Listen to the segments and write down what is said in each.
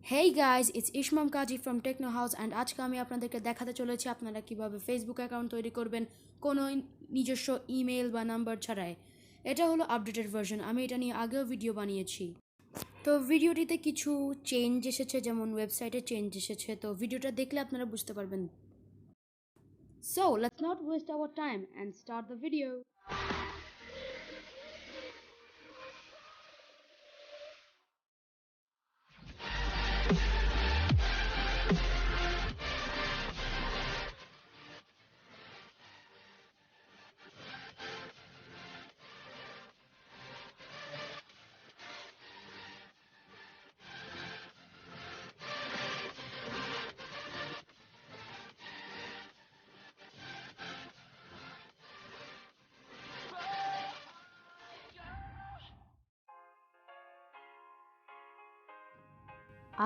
Hey guys, it's Ishmam Kazi from Techno House and আজকে আমি আপনাদেরকে দেখাতে চলেছি আপনারা কিভাবে ফেসবুক অ্যাকাউন্ট তৈরি করবেন কোনো নিজস্ব ইমেল বা নাম্বার ছাড়াই। এটা হলো আপডেটেড ভার্সন। আমি এটা নিয়ে আগেও ভিডিও বানিয়েছি। তো ভিডিওটিতে কিছু চেঞ্জ এসেছে, যেমন ওয়েবসাইটে চেঞ্জ এসেছে। তো ভিডিওটা দেখলে আপনারা বুঝতে পারবেন। So, let's not waste our time and start the video.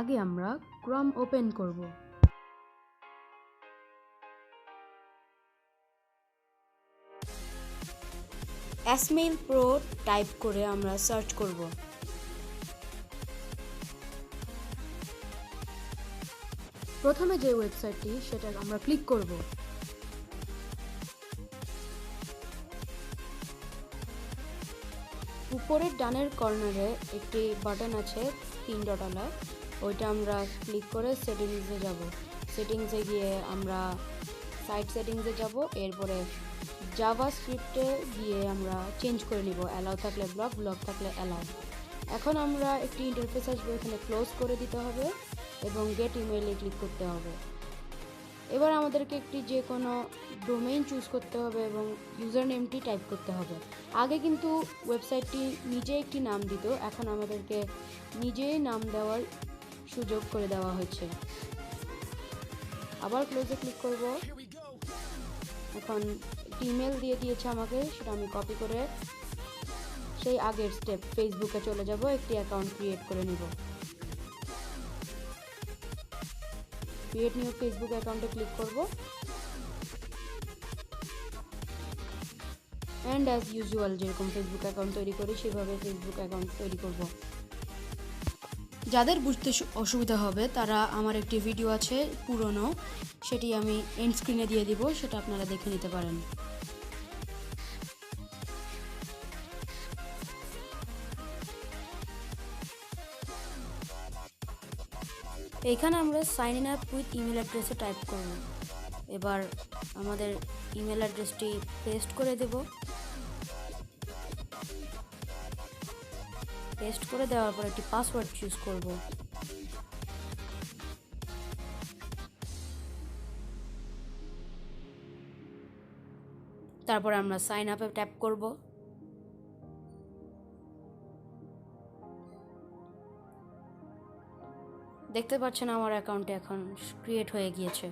আগে আমরা ক্রম ওপেন করব। এসমেইল প্রো টাইপ করে আমরা সার্চ করব। প্রথমে যে ওয়েবসাইটটি সেটা আমরা ক্লিক করব। উপরের ডানের কর্নারে একটি বাটন আছে 3 ডটওয়ালা, ওইটা আমরা ক্লিক করে সেটিংসে যাব। সেটিংসে গিয়ে আমরা সাইট সেটিংসে যাব, এরপরে জাভা স্ক্রিপ্টে গিয়ে আমরা চেঞ্জ করে নিব। অ্যালাউ থাকলে ব্লক, ব্লক থাকলে অ্যালাউ। এখন আমরা একটি ইন্টারফেস আসবে, এখানে ক্লোজ করে দিতে হবে এবং গেট ইমেইলে ক্লিক করতে হবে। এবার আমাদেরকে একটি যে কোনো ডোমেইন চুজ করতে হবে এবং ইউজার নেমটি টাইপ করতে হবে। আগে কিন্তু ওয়েবসাইটটি নিজে একটি নাম দিত, এখন আমাদেরকে নিজেই নাম দেওয়ার সুযোগ করে দেওয়া হয়েছে। আবার ক্লোজে ক্লিক করব। এখন একটি ইমেল দিয়ে দিয়েছে আমাকে, সেটা আমি কপি করে সেই আগের স্টেপ ফেসবুকে চলে যাব, একটি অ্যাকাউন্ট ক্রিয়েট করে নিব। ক্রিয়েট নিউ ফেসবুক অ্যাকাউন্টে ক্লিক করব অ্যান্ড অ্যাজ ইউজুয়াল যেরকম ফেসবুক অ্যাকাউন্ট তৈরি করি সেভাবে ফেসবুক অ্যাকাউন্ট তৈরি করব। যাদের বুঝতে অসুবিধা হবে তারা আমার একটি ভিডিও আছে পুরনো, সেটি আমি এন্ড স্ক্রিনে দিয়ে দিব, সেটা আপনারা দেখে নিতে পারেন। এখানে আমরা sign in up with email অ্যাড্রেসে টাইপ করব। এবার আমাদের ইমেল অ্যাড্রেসটি পেস্ট করে দেব। পেস্ট করে দেওয়ার পর একটি পাসওয়ার্ড চুজ করব। তারপর আমরা সাইন আপে ট্যাপ করব। দেখতে পাচ্ছেন আমার অ্যাকাউন্টে এখন ক্রিয়েট হয়ে গিয়েছে।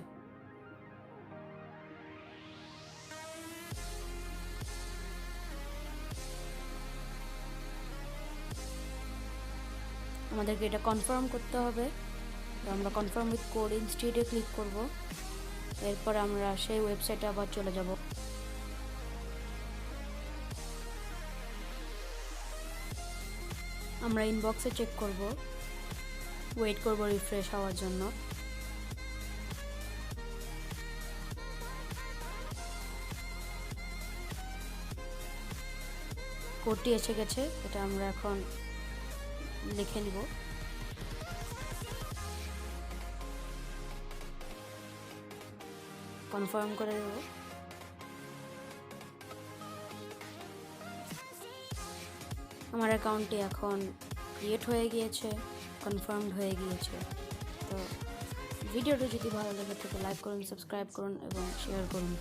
আমাদেরকে এটা কনফার্ম করতে হবে, তো আমরা কনফার্ম উইথ কোড ইনস্টিটিউটে ক্লিক করব। এরপর আমরা সেই ওয়েবসাইটে আবার চলে যাব। আমরা ইনবক্সে চেক করব, ওয়েট করব রিফ্রেশ হওয়ার জন্য। কোডটি এসে গেছে, এটা আমরা এখন লিখে নিব। কনফার্ম করে দেব। আমার অ্যাকাউন্টটি এখন ক্রিয়েট হয়ে গিয়েছে, কনফার্মড হয়ে গিয়েছে। তো ভিডিওটা যদি ভালো লাগে থাকে লাইক করুন, সাবস্ক্রাইব করুন এবং শেয়ার করুন।